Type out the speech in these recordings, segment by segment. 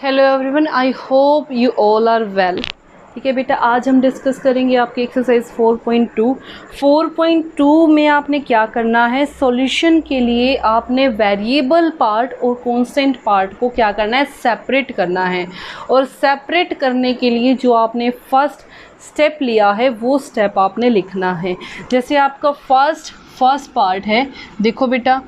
Hello everyone, I hope you all are well. ठीक है बेटा, आज हम डिस्कस करेंगे आपकी एक्सरसाइज 4.2। 4.2 में आपने क्या करना है, सॉल्यूशन के लिए आपने वेरिएबल पार्ट और कांस्टेंट पार्ट को क्या करना है, सेपरेट करना है। और सेपरेट करने के लिए जो आपने फर्स्ट स्टेप लिया है वो स्टेप आपने लिखना है। जैसे आपका फर्स्ट पार्ट है, देखो बेटा,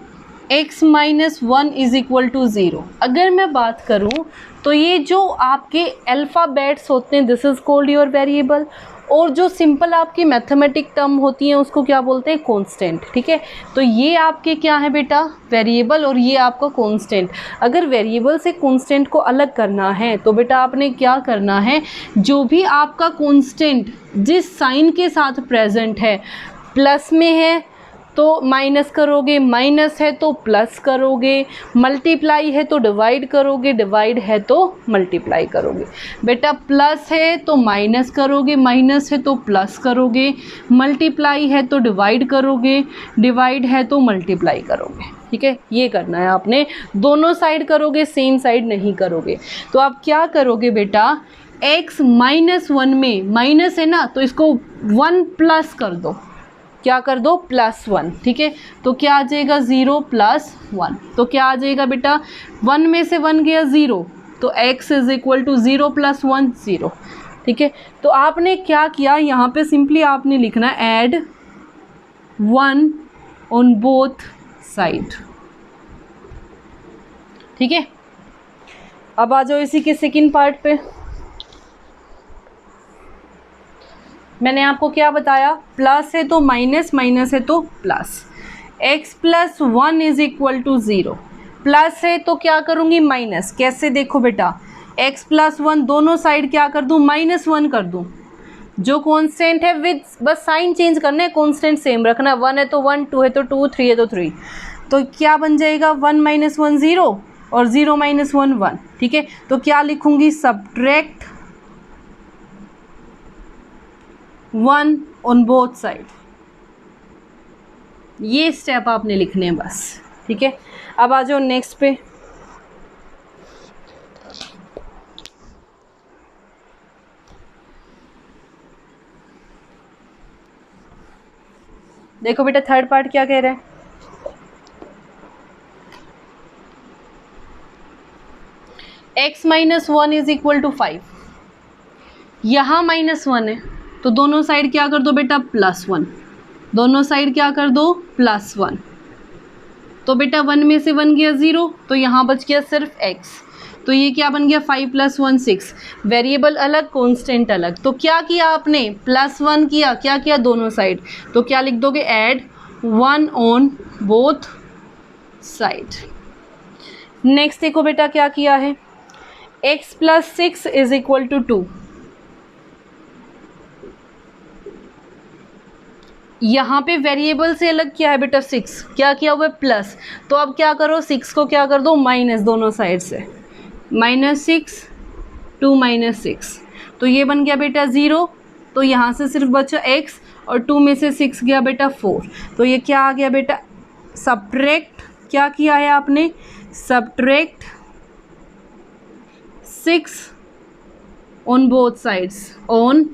x minus 1 is equal to 0। अगर मैं बात करूं तो ये जो आपके अल्फ़ाबेट्स होते हैं this is called your variable, और जो सिंपल आपकी मैथमेटिक टर्म होती हैं उसको क्या बोलते हैं, कांस्टेंट। ठीक है, तो ये आपके क्या है बेटा, वेरिएबल, और ये आपका कांस्टेंट। अगर वेरिएबल से कांस्टेंट को अलग करना है तो बेटा आपने क्या करना है, जो भी आपका कांस्टेंट जिस साइन के साथ प्रेजेंट है, प्लस में है तो माइनस करोगे, माइनस है तो प्लस करोगे, मल्टीप्लाई है तो डिवाइड करोगे, डिवाइड है तो मल्टीप्लाई करोगे। बेटा प्लस है तो माइनस करोगे, माइनस है तो प्लस करोगे, मल्टीप्लाई है तो डिवाइड करोगे, डिवाइड है तो मल्टीप्लाई करोगे। ठीक है, ये करना है आपने, दोनों साइड करोगे, सेम साइड नहीं करोगे। तो आप क्या करोगे बेटा, x माइनस 1 में माइनस है ना, तो इसको 1 प्लस कर दो, क्या कर दो, +1। ठीक है, तो क्या आ जाएगा, 0 + 1, तो क्या आ जाएगा बेटा, 1 में से 1 गया 0, तो x इज इक्वल टू 0 + 1 0। ठीक है, तो आपने क्या किया, यहाँ पे सिंपली आपने लिखना ऐड 1 ऑन बोथ साइड। ठीक है, अब आ जाओ इसी के सेकंड पार्ट पे। मैंने आपको क्या बताया, प्लस है तो माइनस, माइनस है तो plus. x + 1 is equal to 0। Plus है तो क्या करूँगी, माइनस। कैसे, देखो बेटा, x + 1 दोनों साइड क्या कर दूँ, -1 कर दूँ। जो कांस्टेंट है विद बस साइन चेंज करना है, कांस्टेंट सेम रखना। 1 है तो 1, 2 है तो 2, 3 है तो 3। तो क्या बन जाएगा, 1 - 1 0 और 0 - 1 1। ठीक है, तो क्या लिखूँगी, सब्ट्रैक्ट 1 ऑन बोथ साइड। ये स्टेप आपने लिखने हैं बस। ठीक है, अब आ जाओ नेक्स्ट पे। देखो बेटा, थर्ड पार्ट क्या कह रहा है, x minus 1 is equal to 5। यहाँ -1 है तो दोनों साइड क्या कर दो बेटा, +1। दोनों साइड क्या कर दो, +1। तो बेटा 1 में से 1 गया 0, तो यहाँ बच गया सिर्फ x। तो ये क्या बन गया, 5 + 1 6। वेरिएबल अलग, कांस्टेंट अलग। तो क्या किया आपने, +1 किया, क्या किया, दोनों साइड। तो क्या लिख दोगे, add 1 on both side. Next देखो बेटा क्या किया है, x + 6 इज इक्वल टू 2। यहाँ पे वेरिएबल से अलग किया है बेटा 6, क्या किया हुआ है, प्लस। तो अब क्या करो, 6 को क्या कर दो, माइनस दोनों साइड से, -6 2 - 6। तो ये बन गया बेटा 0, तो यहाँ से सिर्फ बचा x, और 2 में से 6 गया बेटा 4। तो ये क्या आ गया बेटा, सब्ट्रैक्ट, क्या किया है आपने, subtract 6 on both sides, on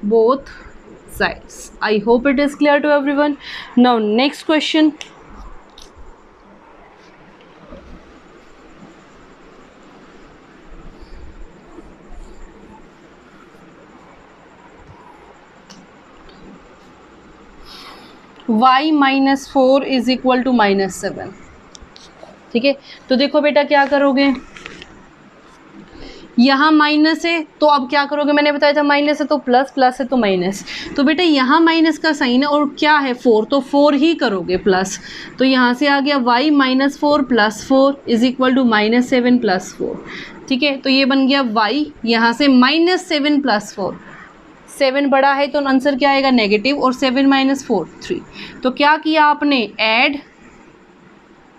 both sides. I hope it is clear to everyone. Now next question. y - 4 is equal to -7। ठीक है, तो देखो बेटा क्या करोगे, यहाँ माइनस है तो अब क्या करोगे, मैंने बताया था माइनस है तो प्लस, प्लस है तो माइनस। तो बेटा यहाँ माइनस का साइन है और क्या है 4, तो 4 ही करोगे प्लस। तो यहाँ से आ गया y - 4 + 4 इज इक्वल टू -7 + 4। ठीक है, तो ये बन गया y, यहाँ से -7 + 4। 7 बड़ा है तो आंसर क्या आएगा, नेगेटिव, और 7 - 4 3। तो क्या किया आपने, ऐड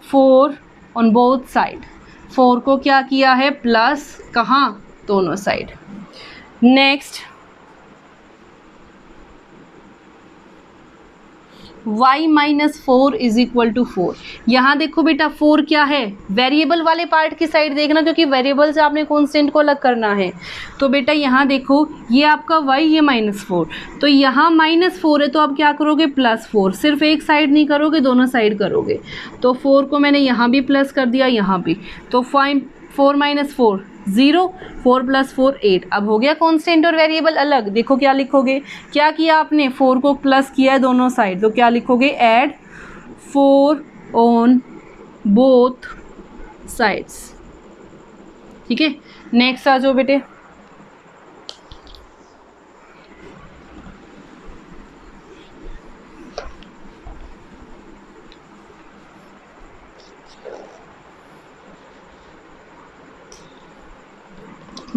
4 ऑन बोथ साइड। 4 को क्या किया है, प्लस, कहाँ, दोनों side. Next y minus 4 is equal to 4। यहाँ देखो बेटा 4 क्या है, वेरिएबल वाले पार्ट की साइड देखना, क्योंकि वेरिएबल से आपने कॉन्स्टेंट को अलग करना है। तो बेटा यहाँ देखो ये आपका y, ये -4, तो यहाँ -4 है तो आप क्या करोगे +4, सिर्फ एक साइड नहीं करोगे, दोनों साइड करोगे। तो 4 को मैंने यहाँ भी प्लस कर दिया, यहाँ भी, तो 4 - 4 0, 4 + 4 8। अब हो गया कांस्टेंट और वेरिएबल अलग। देखो क्या लिखोगे, क्या किया आपने, 4 को प्लस किया है दोनों साइड, तो क्या लिखोगे, ऐड 4 ऑन बोथ साइड्स। ठीक है, नेक्स्ट आ जाओ बेटे।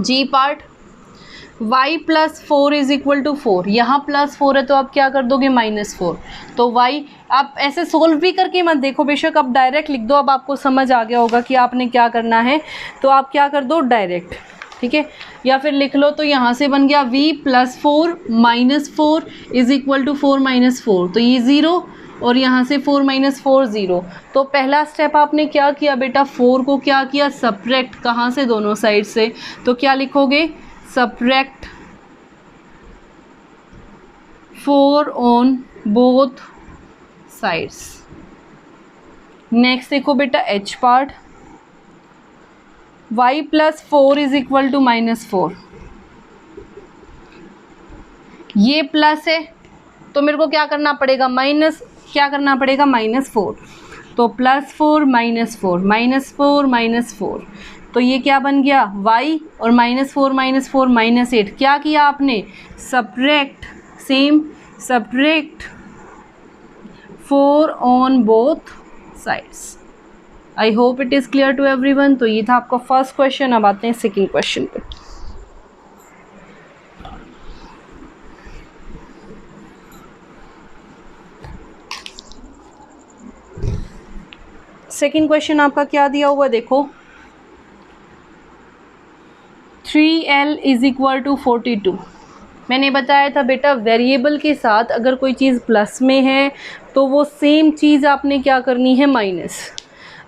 G part, y + 4 is equal to 4, यहाँ +4 है तो आप क्या कर दोगे -4। तो y, आप ऐसे सोल्व भी करके मत देखो, बेशक आप डायरेक्ट लिख दो, अब आपको समझ आ गया होगा कि आपने क्या करना है, तो आप क्या कर दो डायरेक्ट, ठीक है, या फिर लिख लो। तो यहाँ से बन गया v + 4 - 4 इज इक्वल टू 4 - 4, तो ये 0 और यहाँ से 4 - 4 0। तो पहला स्टेप आपने क्या किया बेटा, 4 को क्या किया, सब्ट्रैक्ट, कहाँ से, दोनों साइड से। तो क्या लिखोगे, subtract 4 on both sides. Next देखो बेटा h part, y + 4 is equal to -4। ये प्लस है तो मेरे को क्या करना पड़ेगा, माइनस, क्या करना पड़ेगा, -4। तो +4 - 4 -4 -4, तो ये क्या बन गया y, और -4 - 4 -8। क्या किया आपने, subtract, same subtract 4 on both sides. I hope it is clear to everyone. तो ये था आपका फर्स्ट क्वेश्चन। अब आते हैं सेकंड क्वेश्चन पे। सेकंड क्वेश्चन आपका क्या दिया हुआ, देखो 3l इज इक्वल टू 42। मैंने बताया था बेटा वेरिएबल के साथ अगर कोई चीज़ प्लस में है तो वो सेम चीज़ आपने क्या करनी है, माइनस।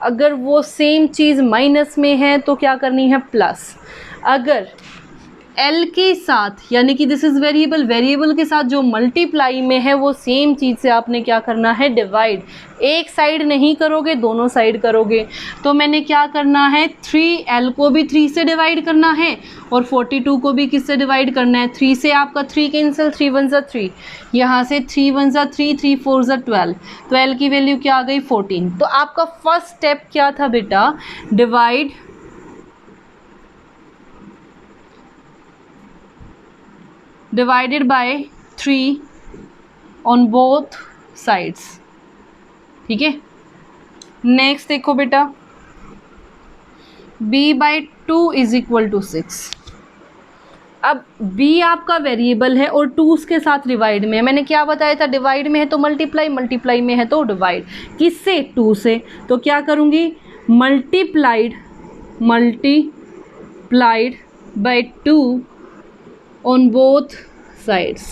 अगर वो सेम चीज़ माइनस में है तो क्या करनी है, प्लस। अगर l के साथ, यानी कि दिस इज़ वेरिएबल, वेरिएबल के साथ जो मल्टीप्लाई में है वो सेम चीज़ से आपने क्या करना है, डिवाइड। एक साइड नहीं करोगे, दोनों साइड करोगे। तो मैंने क्या करना है, 3l को भी 3 से डिवाइड करना है और 42 को भी किससे डिवाइड करना है, 3 से। आपका 3 कैंसिल, 3 1 ज़ा 3, यहाँ से 3 1 ज़ा 3, 3 4 ज़ा 12, तो l की वैल्यू क्या आ गई, 14। तो आपका फर्स्ट स्टेप क्या था बेटा, divide divided by 3 on both sides। ठीक है, नेक्स्ट देखो बेटा, b/2 इज इक्वल टू 6। अब b आपका वेरिएबल है और 2 उसके साथ डिवाइड में है। मैंने क्या बताया था, डिवाइड में है तो मल्टीप्लाई, मल्टीप्लाई में है तो डिवाइड। किससे, 2 से। तो क्या करूँगी, multiplied by 2 on both sides.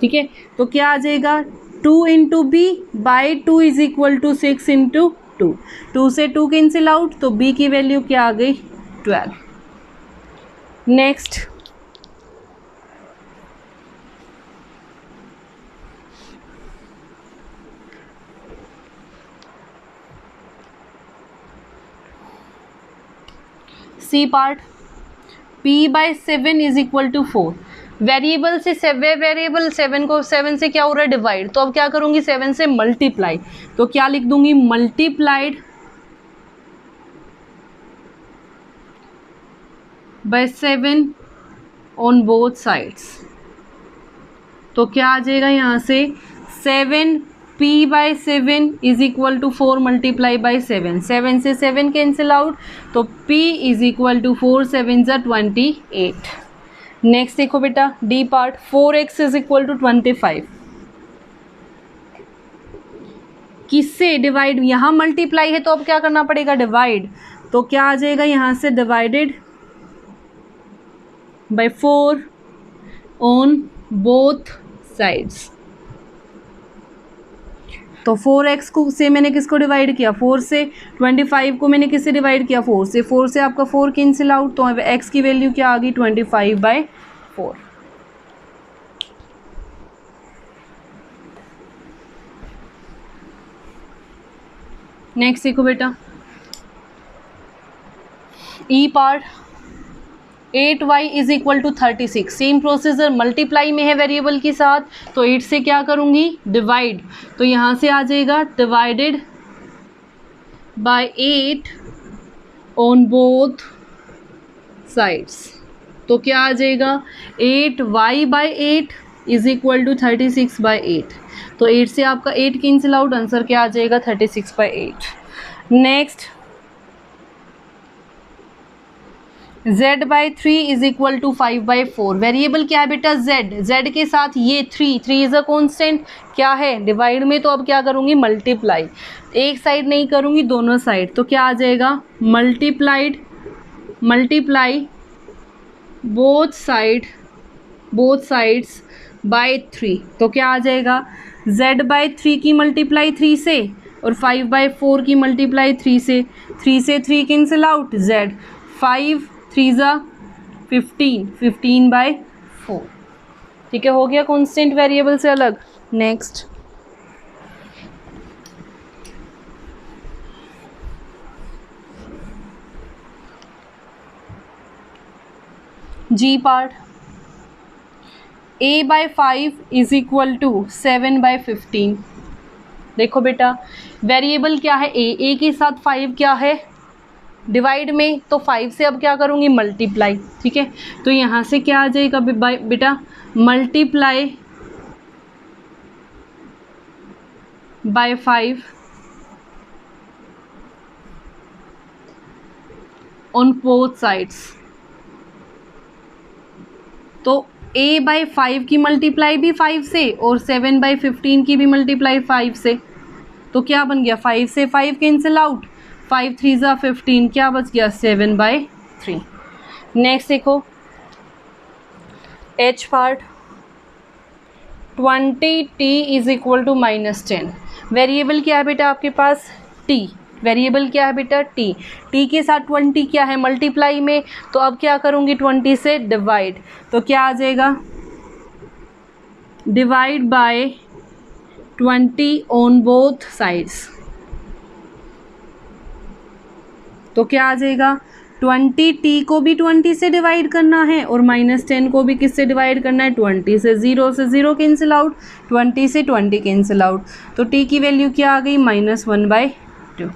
ठीक है, तो क्या आ जाएगा, 2 × b by 2 is equal to 6 × 2। 2 से 2 कैंसिल आउट, तो b की वैल्यू क्या आ गई, 12। Next c part, p/7 is equal to 4। Variable से वेरिएबल 7 को 7 से क्या हो रहा है, डिवाइड। तो अब क्या करूँगी, 7 से मल्टीप्लाई, तो क्या लिख दूंगी, multiplied by 7 on both sides. तो क्या आ जाएगा यहाँ से, 7 p/7 is equal to 4 multiply by 7, 7 से 7 कैंसिल आउट, तो p इज इक्वल टू 4 7 ज़ा 28। नेक्स्ट देखो बेटा, D part, 4x is equal to 25। किससे डिवाइड, यहाँ मल्टीप्लाई है तो अब क्या करना पड़ेगा, डिवाइड। तो क्या आ जाएगा यहाँ से, divided by 4 on both sides. तो 4x को से मैंने किसको डिवाइड किया 4 से, 25 को मैंने किससे डिवाइड किया 4 से, 4 से आपका 4 कैंसिल आउट, तो अब x की वैल्यू क्या आ गई 25/4। नेक्स्ट देखो बेटा, E part 8y is equal to 36, same procedure, multiply में है वेरिएबल के साथ, तो 8 से क्या करूँगी डिवाइड, तो यहाँ से आ जाएगा divided by 8 on both sides, तो क्या आ जाएगा 8y/8 इज इक्वल टू 36/8, तो 8 से आपका 8 कैंसिल आउट, आंसर क्या आ जाएगा 36/8। Next z/3 is equal to 5/4, variable क्या है बेटा z के साथ ये 3 इज अ कॉन्स्टेंट, क्या है डिवाइड में, तो अब क्या करूँगी मल्टीप्लाई, एक साइड नहीं करूँगी दोनों साइड, तो क्या आ जाएगा मल्टीप्लाई बोथ साइड्स बाय 3, तो क्या आ जाएगा z/3 की मल्टीप्लाई 3 से और 5/4 की मल्टीप्लाई 3 से 3 कैंसिल आउट, z 5 3 15/4, ठीक है, हो गया कांस्टेंट वेरिएबल से अलग। Next G part a/5 is equal to 7/15, देखो बेटा वेरिएबल क्या है a के साथ 5 क्या है डिवाइड में, तो 5 से अब क्या करूँगी मल्टीप्लाई, ठीक है, तो यहाँ से क्या आ जाएगा बेटा multiply by 5 on both sides, तो a/5 की मल्टीप्लाई भी 5 से और 7/15 की भी मल्टीप्लाई 5 से, तो क्या बन गया 5 से 5 कैंसिल आउट, 5 3 15, क्या बच गया 7/3। नेक्स्ट देखो h part 20t is equal to -10, variable क्या है बेटा आपके पास t, वेरिएबल क्या है बेटा t के साथ 20 क्या है मल्टीप्लाई में, तो अब क्या करूँगी 20 से डिवाइड, तो क्या आ जाएगा divide by 20 on both sides, तो क्या आ जाएगा 20t को भी 20 से डिवाइड करना है और -10 को भी किससे डिवाइड करना है 20 से, 0 से 0 कैंसिल आउट, 20 से 20 कैंसिल आउट, तो t की वैल्यू क्या आ गई -1/2।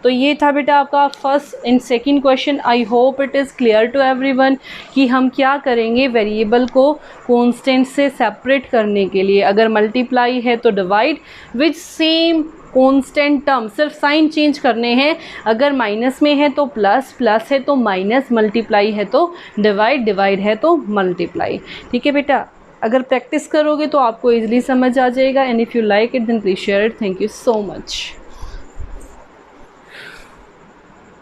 तो ये था बेटा आपका first and second question. I hope it is clear to everyone कि हम क्या करेंगे वेरिएबल को कांस्टेंट से सेपरेट करने के लिए, अगर मल्टीप्लाई है तो divide with same constant term, सिर्फ साइन चेंज करने हैं, अगर माइनस में है तो प्लस, प्लस है तो माइनस, मल्टीप्लाई है तो डिवाइड, डिवाइड है तो मल्टीप्लाई, ठीक है बेटा। अगर प्रैक्टिस करोगे तो आपको इजीली समझ आ जाएगा, and if you like it then please share it. Thank you so much.